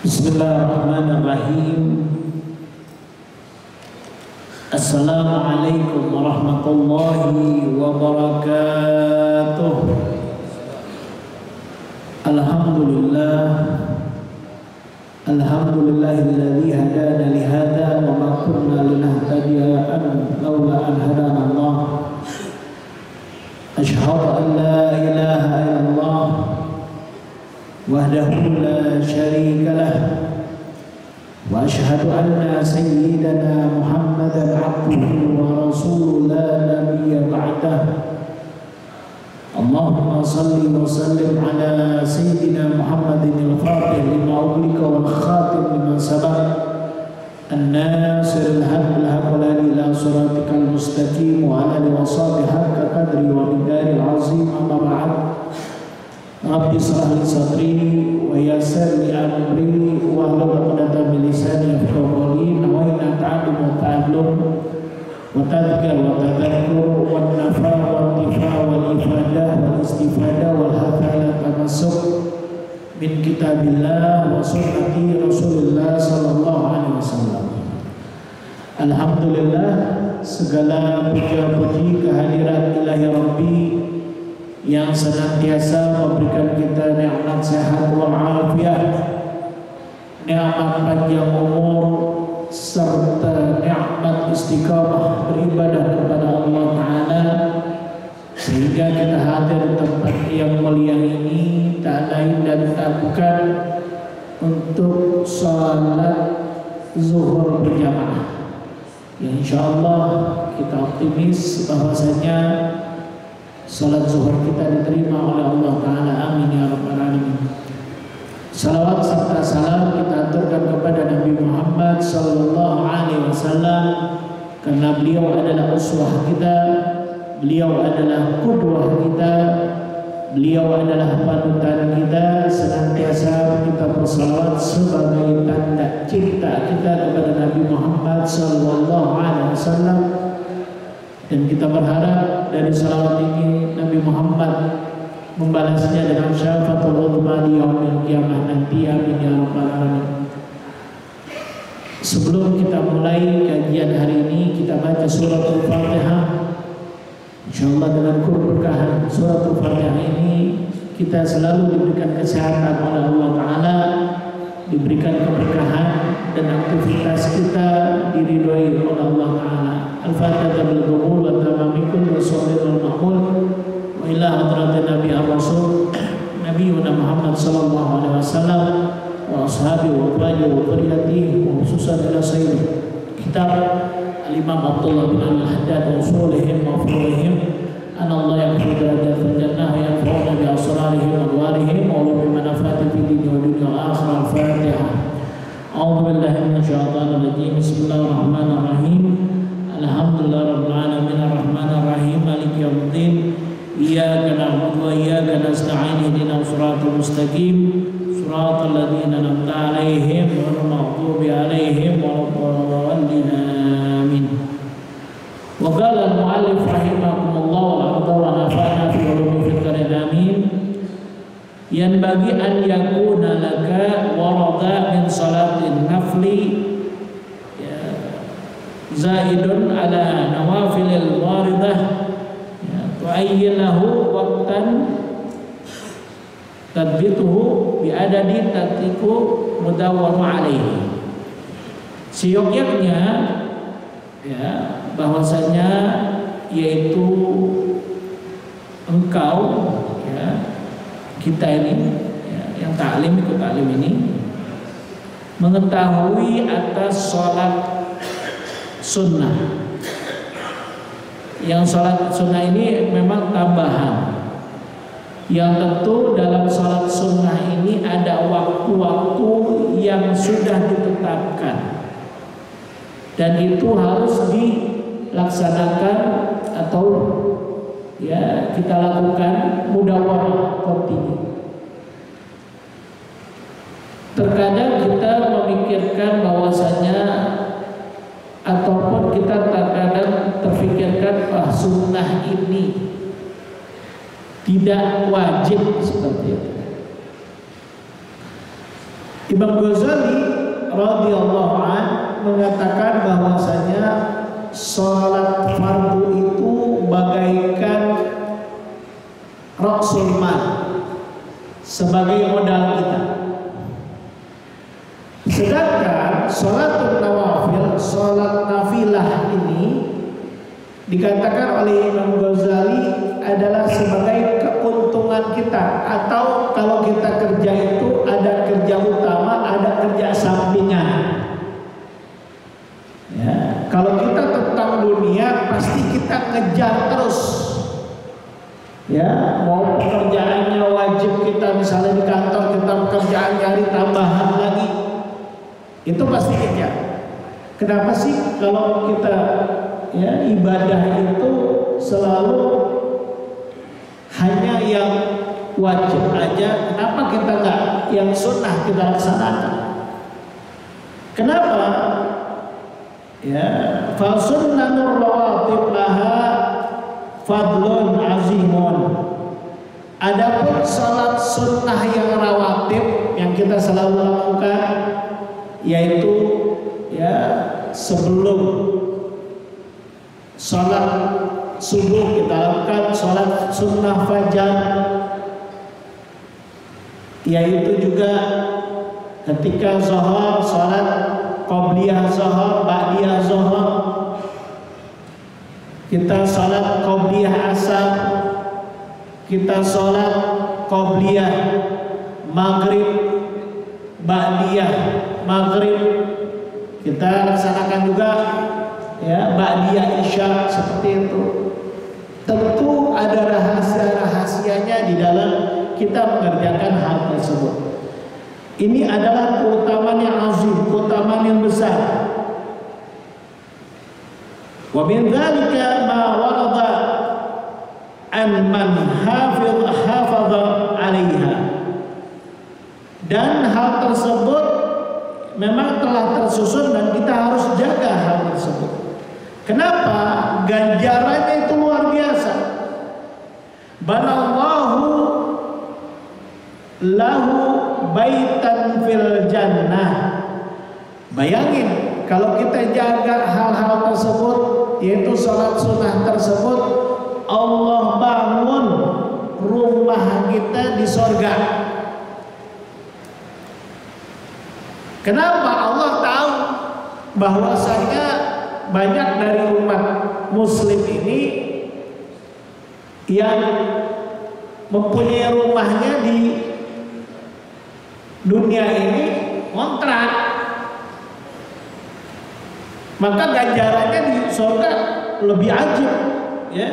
Bismillahirrahmanirrahim. Assalamualaikum warahmatullahi wabarakatuh. Alhamdulillah, alhamdulillahilladzi hadana li hadza wa ma kunna linahtadiya laula an hadana Allah. Asyhadu an la ilaha illallah wahdahu la syarika lah wa asyhadu anna sayyidana Muhammadan abduhu wa rasuluhu la nabiyya ba'dah. Allahumma salli wa sallim ala sayyidina Muhammadin al-fatih lima ughliqa wal khatim lima sabaq an-nasir al-haq al-haq ila siratikal mustaqim wa ala alihi wa sahbihi haqqa qadri wa miqdaril azim. Amma ba'd. Rabbi shrah li sadri wa yassir li amri wa hlul 'uqdatam min lisani yafqahu qawli. Nawaitu ta'allum wa ta'allum wa tadhkir wa tadhakkur wa nafa wa intifa wal ifadah wal istifadah wal hafala tamassuk min kitabillah wa sunnati Rasulullah sallallahu alaihi wasallam. Alhamdulillah, segala puja-puji kehadirat Ilahi Rabbi yang senantiasa memberikan kita nikmat sehat wal afiat, nikmat panjang umur, serta nikmat istiqamah beribadah kepada Allah Ta'ala, sehingga kita hadir di tempat yang mulia ini tak lain dan tak bukan untuk salat zuhur berjamaah. Ya, insyaallah kita optimis bahwasanya salat zuhur kita diterima oleh Allah Ta'ala. Amin ya rabbal alamin. Salawat serta salam kita aturkan kepada Nabi Muhammad sallallahu alaihi wasallam, karena beliau adalah uswah kita, beliau adalah qudwah kita, beliau adalah panutan kita. Senantiasa kita bersalawat sebagai tanda cinta kita kepada Nabi Muhammad sallallahu alaihi wasallam. Dan kita berharap dari salawat ini Nabi Muhammad membalasnya dengan syafaatul uzma di yaumil qiyamah nanti. Amin ya rabbal alamin. Sebelum kita mulai kajian hari ini, kita baca suratul Fatihah. Insyaallah dengan keberkahan suratul Fatihah ini kita selalu diberikan kesehatan oleh Allah Ta'ala, diberikan keberkahan, dan aktivitas kita diridhoi oleh Allah Ta'ala. Al-Fatihah bil qabul wa tamamikul rasulil maqbul wa ila hadratin Nabi ar-Rasul Nabiyyuna Muhammad sallallahu alaihi wasallam wa ashabihi wa qawlihi wa quriyatihi wa khususan ila sayyid kitab al-Imam Abdullah bin al-Haddad wa usulihim wa furuhim an Allah yaghfir darajat fil jannah wa yanfa'una bi asrarihim wa adwarihim wa bi manafati fi dunya wa dunya al-akhirah. Al-Fatihah. A'udzu billahi minasyaitonir rajim. Bismillahirrahmanirrahim. Alhamdulillah rabbil alamin arrahmanir rahim maliki yaumiddin iyyaka na'budu wa iyyaka nasta'in ihdinas siratal mustaqim siratal ladzina an'amta 'alaihim ghairil maghdubi 'alaihim waladdallin amin. Wa qala al-mu'allif rahimakumullah wa arda wa nafa'ana fi ulumi fil amin. Yanbaghi an yakuna laka warada min salatin nafli zaidun ala nawafilil waridah tu'ayyin lahu waqtan tadbituhu bi'adadi tatiku mudawwamu alaihi. Seyogyanya ya, bahwasanya yaitu engkau ya, kita ini ya, yang taklim ikut taklim ini mengetahui atas sholat sunnah. Yang sholat sunnah ini memang tambahan. Yang tentu dalam sholat sunnah ini ada waktu-waktu yang sudah ditetapkan, dan itu harus dilaksanakan atau ya kita lakukan mudawamah kontinu. Terkadang kita memikirkan bahwasanya ataupun kita terkadang terfikirkan bahwa sunnah ini tidak wajib seperti itu. Imam Ghazali radhiyallahu an mengatakan bahwasanya sholat fardu itu bagaikan ra'sul mal, sebagai modal kita. Sedangkan sholat nawafil, sholat nafilah ini dikatakan oleh Imam Ghazali adalah sebagai keuntungan kita, atau kalau kita kerja itu ada kerja utama, ada kerja sampingan. Ya, kalau kita tentang dunia pasti kita ngejar terus. Ya, mau pekerjaannya wajib kita, misalnya di kantor kita pekerjaan nyari tambahan lagi, itu pasti kejar. Kenapa sih kalau kita ya ibadah itu selalu hanya yang wajib aja, kenapa kita nggak yang sunnah kita laksanakan? Kenapa? Ya, fa sunnanur rawatib laha fadlun azimun. Adapun salat sunnah yang rawatib yang kita selalu lakukan, yaitu ya sebelum salat subuh kita lakukan salat sunnah fajar, yaitu juga ketika zuhur salat qobliyah zuhur, ba'diyah zuhur, kita salat qobliyah asar, kita salat qobliyah maghrib, ba'diyah maghrib, kita laksanakan juga ya ba'diyah isya, seperti itu. Tentu ada rahasia-rahasianya di dalam kita mengerjakan hal tersebut. Ini adalah keutamaan yang azim, keutamaan yang besar. Wa min dzalika ma warada an man hafadha 'alaiha. Dan hal tersebut memang telah tersusun dan kita harus jaga hal tersebut. Kenapa? Ganjarannya itu luar biasa. Banallahu lahu baitan fil jannah. Bayangin kalau kita jaga hal-hal tersebut, yaitu salat sunnah tersebut, Allah bangun rumah kita di sorga. Kenapa? Allah tahu bahwasanya banyak dari umat muslim ini yang mempunyai rumahnya di dunia ini kontrak, maka ganjarannya di surga lebih ajib, ya.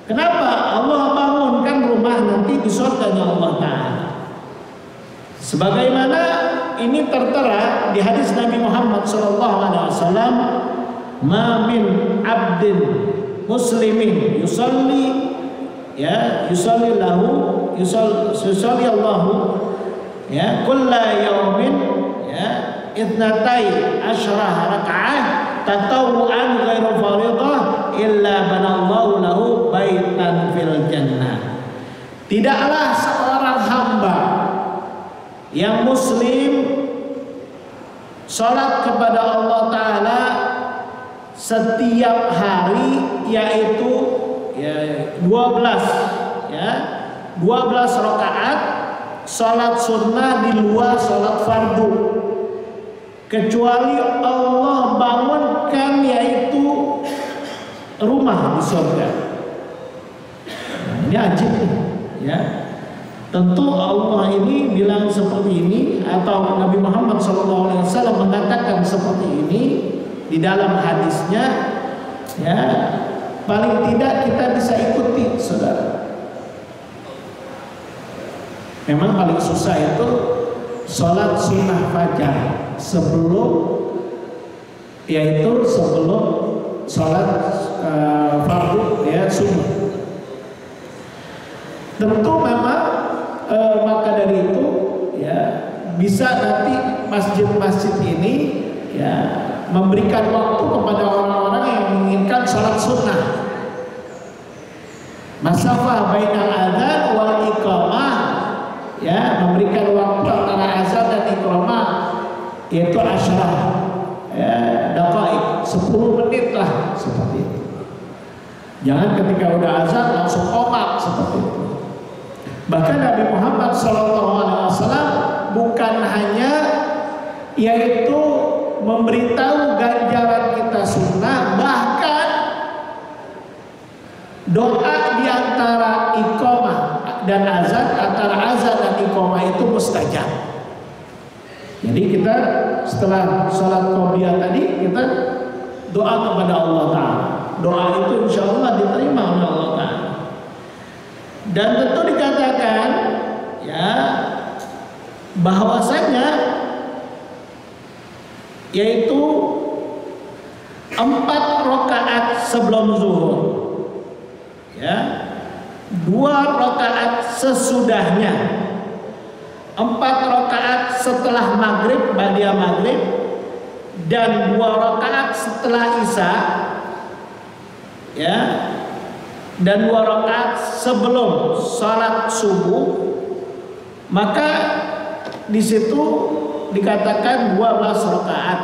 Kenapa? Allah bangunkan rumah nanti di surganya Allah Ta'ala. Sebagaimana ini tertera di hadis Nabi Muhammad SAW, ma min abdin muslimin yusalli Allahu ya kulla yaumin ya itnatai asyrah raka'ah tatawu'an ghairu faridah illa banallahu lahu baitan fil jannah. Tidaklah seorang hamba yang muslim salat kepada Allah Ta'ala setiap hari, yaitu ya 12 rakaat salat sunnah di luar salat fardu, kecuali Allah bangunkan yaitu rumah di surga. Nah, ini ajib ya. Tentu Allah ini bilang seperti ini, atau Nabi Muhammad SAW mengatakan seperti ini di dalam hadisnya, ya paling tidak kita bisa ikuti, saudara. Memang paling susah itu sholat sunnah fajar sebelum, yaitu sebelum sholat fardu ya subuh. Tentu memang maka dari itu ya bisa nanti masjid-masjid ini ya memberikan waktu kepada orang-orang yang menginginkan sholat sunnah. Masafah bainal adzan wal iqamah, ya memberikan waktu antara azan dan iqamah yaitu asyarah daqaik, 10 menit lah seperti itu. Jangan ketika udah azan langsung qomat seperti itu. Bahkan Nabi Muhammad SAW bukan hanya yaitu memberitahu ganjaran kita sunnah, bahkan doa di antara iqamah dan azan, antara azan dan iqamah itu mustajab. Jadi kita setelah sholat qobliyah tadi kita doa kepada Allah Ta'ala. Doa itu insya Allah diterima oleh Allah Ta'ala. Dan tentu dikatakan ya bahwasanya yaitu 4 rakaat sebelum zuhur, ya, 2 rakaat sesudahnya, 4 rakaat setelah maghrib, ba'da maghrib, dan 2 rakaat setelah isya, ya, dan 2 rakaat sebelum salat subuh. Maka di situ dikatakan 12 rakaat.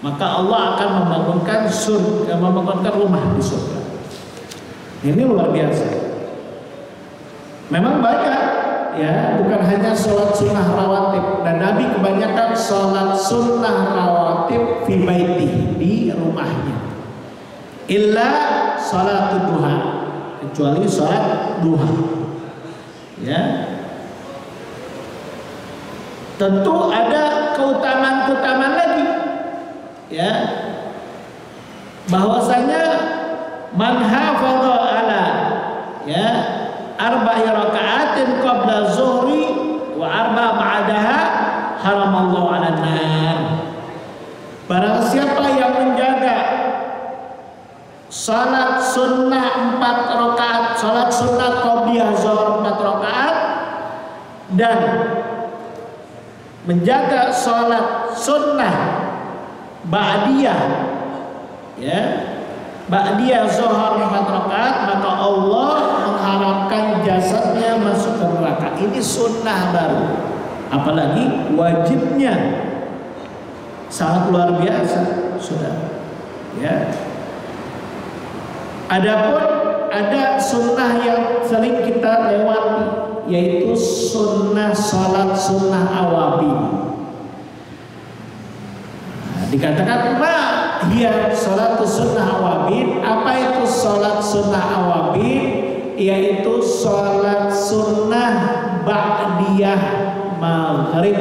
Maka Allah akan membangunkan surga, membangunkan rumah di surga. Ini luar biasa. Memang banyak, ya, bukan hanya sholat sunnah rawatib, dan Nabi kebanyakan sholat sunnah rawatib fi baiti, di rumahnya. Illa sholat duha, kecuali sholat duha, ya. Tentu ada keutamaan-keutamaan lagi, ya, bahwasanya man hafadha ala, ya, 4 raka'atin qabla zuhri wa 4 ba'daha haramallahu 'alan nar. Barang siapa yang menjaga salat sunnah 4 rakaat, salat sunnah qobliyah zuhur 4 rakaat, dan menjaga salat sunnah ba'diyah, ya, ba'diyah zuhur 4 rakaat, maka Allah mengharapkan jasadnya masuk ke neraka. Ini sunnah baru, apalagi wajibnya sangat luar biasa, sudah, ya. Adapun ada sunnah yang sering kita lewati, yaitu sunnah salat sunnah awabin. Dikatakan hiya sholatus sunnah awabin. Apa itu sholat sunnah awabin? Yaitu sholat sunnah ba'diyah maghrib,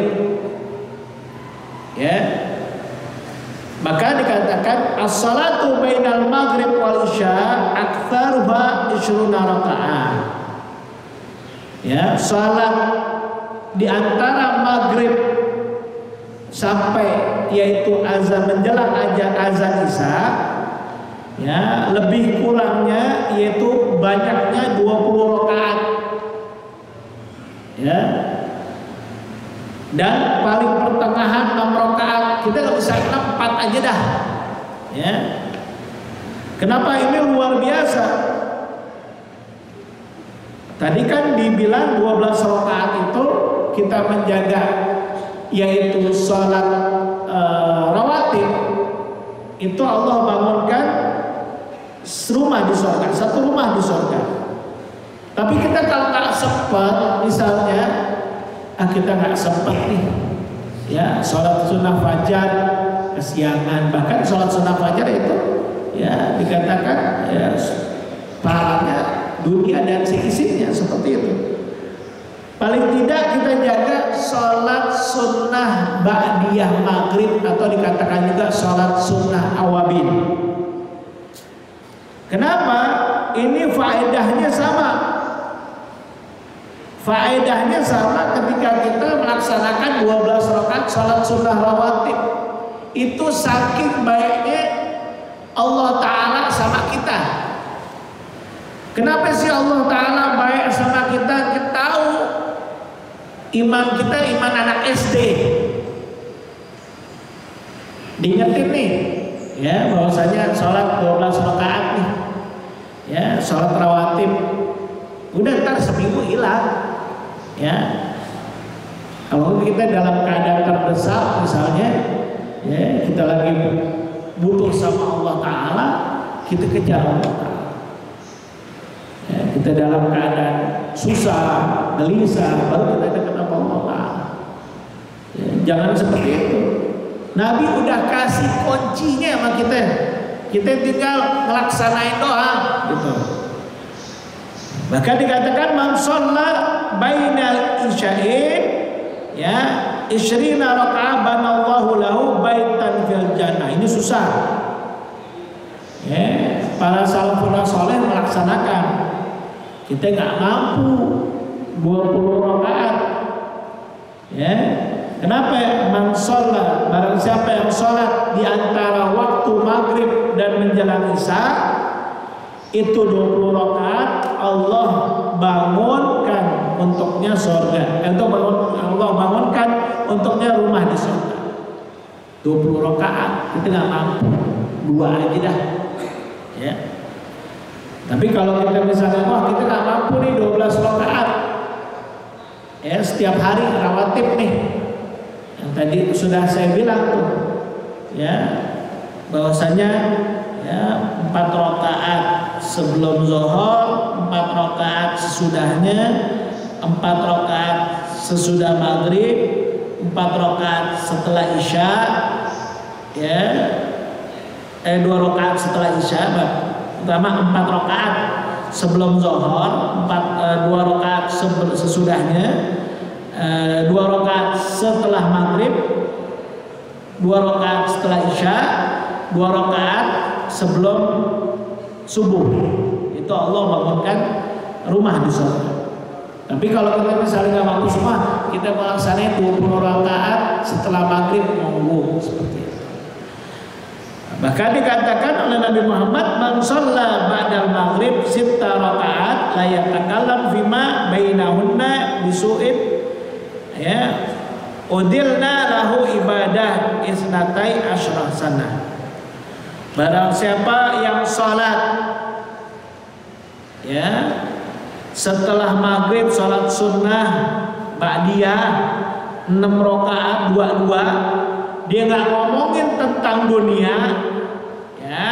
ya. Maka dikatakan as-salatu bainal maghrib wal isya aktsaruha 20 rakaat. Ya, salat di antara maghrib sampai yaitu azan menjelang azan isya, ya, lebih kurangnya yaitu banyaknya 20 rakaat, ya, dan paling pertengahan 6 rakaat. Kita nggak bisa 4 aja dah, ya. Kenapa ini luar biasa? Tadi kan dibilang 12 rakaat itu kita menjaga, yaitu sholat rawatib, itu Allah bangunkan rumah di surga, 1 rumah di surga. Tapi kita kalau nggak sempat, misalnya kita nggak sempat nih, ya, sholat sunnah fajar kesiangan, bahkan sholat sunnah fajar itu, ya, dikatakan, ya, pahalanya dunia dan seisinya, seperti itu. Paling tidak kita jaga sholat sunnah ba'diyah maghrib, atau dikatakan juga sholat sunnah awabin. Kenapa? Ini faedahnya sama. Faedahnya sama ketika kita melaksanakan 12 rakaat sholat sunnah rawatib. Itu saking baiknya Allah Ta'ala sama kita. Kenapa sih Allah Ta'ala baik sama kita? Kita tahu iman kita iman anak SD. Diingetin nih, ya, bahwasanya sholat 12 rakaat nih, ya, sholat rawatib, udah ntar seminggu hilang, ya. Kalau kita dalam keadaan terdesak, misalnya, ya, kita lagi butuh sama Allah Ta'ala, kita kejar Allah Ta'ala. Ya, kita dalam keadaan susah, gelisah, baru kita dekat sama Allah Ta'ala. Ya, jangan seperti itu. Nabi udah kasih kuncinya sama kita. Kita tinggal melaksanain doa, gitu. Bahkan dikatakan man shalla bainal isya'in, ya, isyrina raka'ah banallahu lahu baitan fil jannah. Ini susah. Ya, para salafun saleh melaksanakan. Kita nggak mampu 20 rakaat. Ya. Kenapa? Man shalla, barang siapa yang sholat di antara waktu maghrib dan menjelang isya, itu 20 rakaat, Allah bangunkan untuknya surga. Allah bangunkan untuknya rumah di surga. 20 rakaat kita nggak mampu, 2 aja dah. Ya. Tapi kalau kita misalnya, wah kita nggak mampu nih 12 rakaat, ya, setiap hari rawatib nih. Yang tadi sudah saya bilang tuh, ya, bahwasanya, ya, 4 rakaat sebelum zuhur, 4 rakaat sesudahnya, 4 rakaat sesudah maghrib, 4 rakaat setelah isya, ya, 2 rakaat setelah isya, pertama 4 rakaat sebelum zuhur, 2 rakaat sesudahnya, 2 rakaat setelah maghrib, 2 rakaat setelah isya, 2 rakaat sebelum subuh. Itu Allah bangunkan rumah di surga. Tapi kalau kita misalnya nggak mampu semua, kita melaksanakan 20 rakaat setelah maghrib, monggo seperti itu. Bahkan dikatakan oleh Nabi Muhammad, man shalla ba'dal maghrib 6 rakaat la yatakallam fima bainahunna bisu'in, ya, udilna lahu ibadah isnatai asyrah sanah. Barang siapa yang sholat, ya, setelah maghrib, sholat sunnah ba'diyah 6 rakaat 2-2, dia nggak ngomongin tentang dunia, ya,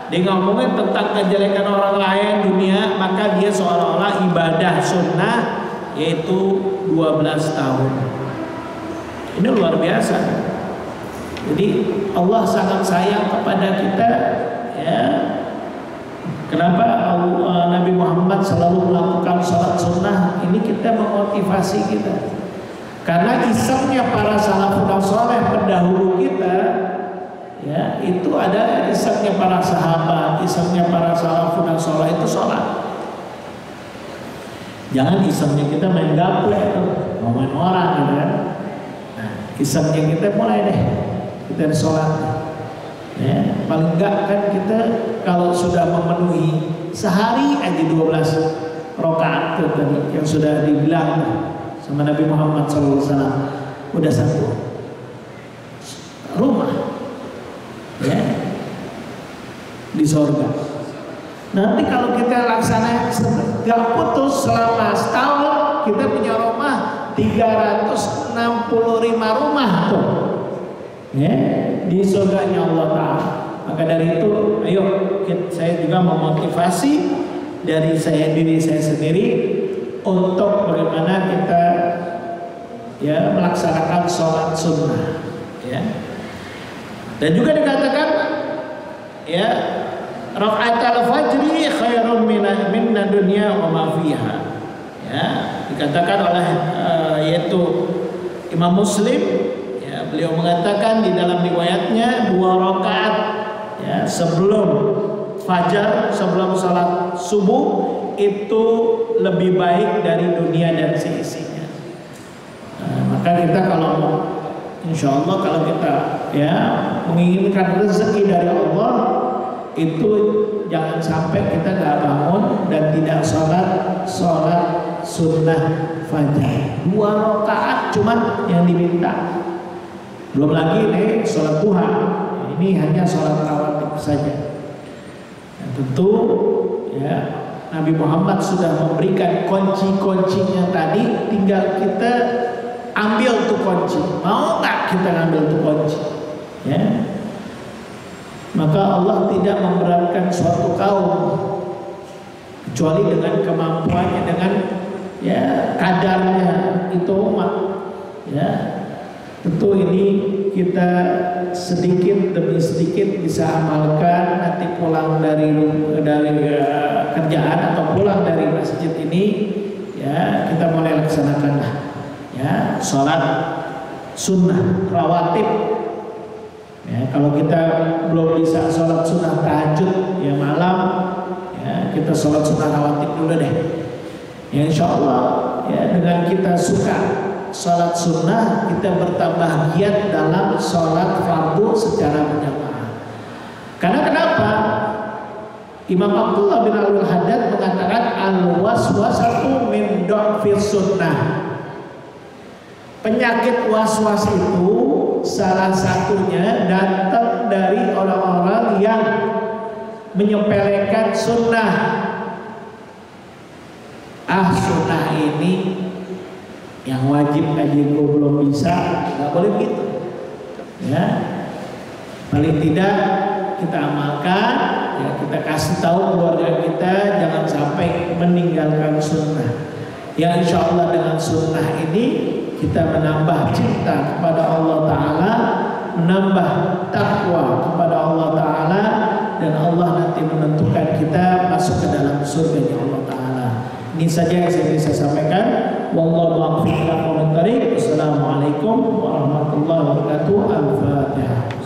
dia ngomongin tentang kejelekan orang lain dunia, maka dia seolah-olah ibadah sunnah, yaitu 12 tahun. Ini luar biasa. Jadi Allah sangat sayang kepada kita, ya. Kenapa Nabi Muhammad selalu melakukan sholat sunnah? Ini kita memotivasi kita. Karena isengnya para salafun saleh pendahulu kita, ya, itu ada isengnya para sahabat, isengnya para salafun saleh itu sholat. Jangan isengnya kita main gaplek, ngomongin orang, gitu kan. Nah, isengnya kita mulai deh, kita sholat. Ya, paling enggak kan kita kalau sudah memenuhi sehari aja 12 rakaat tadi yang sudah dibilang sama Nabi Muhammad SAW, udah satu rumah, ya, di surga. Nanti kalau kita laksanakan gak putus selama setahun, kita punya rumah 365 rumah tuh, ya, di surganya Allah Ta'ala. Maka dari itu, ayo saya juga memotivasi dari diri saya sendiri untuk bagaimana kita, ya, melaksanakan sholat sunnah, ya. Dan juga dikatakan, ya, rakaatul fajri khairun minna dunya wa ma fiha. Ya, dikatakan oleh yaitu Imam Muslim, ya, beliau mengatakan di dalam riwayatnya 2 rakaat, ya, sebelum fajar, sebelum salat subuh itu lebih baik dari dunia dan seisinya. Nah, maka kita kalau insya Allah kalau kita, ya, menginginkan rezeki dari Allah, itu jangan sampai kita nggak bangun dan tidak sholat sunnah fajar 2 rakaat cuman yang diminta. Belum lagi nih sholat duha, ini hanya sholat rawatib saja. Dan tentu, ya, Nabi Muhammad sudah memberikan kunci-kuncinya tadi, tinggal kita ambil tuh kunci. Mau nggak kita ngambil tuh kunci? Ya. Maka Allah tidak memberatkan suatu kaum kecuali dengan kemampuannya, dengan ya kadarnya itu umat. Ya. Tentu ini kita sedikit demi sedikit bisa amalkan. Nanti pulang dari kerjaan atau pulang dari masjid ini, ya kita mulai laksanakanlah ya sholat sunnah rawatib. Ya, kalau kita belum bisa sholat sunnah tahajud ya malam, ya kita sholat sunnah rawatib dulu deh. Ya insya Allah ya dengan kita suka sholat sunnah, kita bertambah giat dalam sholat fardu secara berjamaah. Karena kenapa? Imam Abdullah bin Al-Haddad mengatakan al-waswasatu min dhafis sunnah. Penyakit waswas itu salah satunya datang dari orang-orang yang menyepelekan sunnah. Sunnah ini yang wajib aja gue belum bisa, nggak boleh gitu. Ya, paling tidak kita amalkan, ya kita kasih tahu keluarga kita jangan sampai meninggalkan sunnah. Ya insya Allah dengan sunnah ini kita menambah cinta kepada Allah Ta'ala, menambah takwa kepada Allah Ta'ala, dan Allah nanti menentukan kita masuk ke dalam surga Allah Ta'ala. Ini saja yang saya bisa sampaikan. Wallahu a'lam bishawab. Wassalamualaikum warahmatullahi wabarakatuh. Al-Fatihah.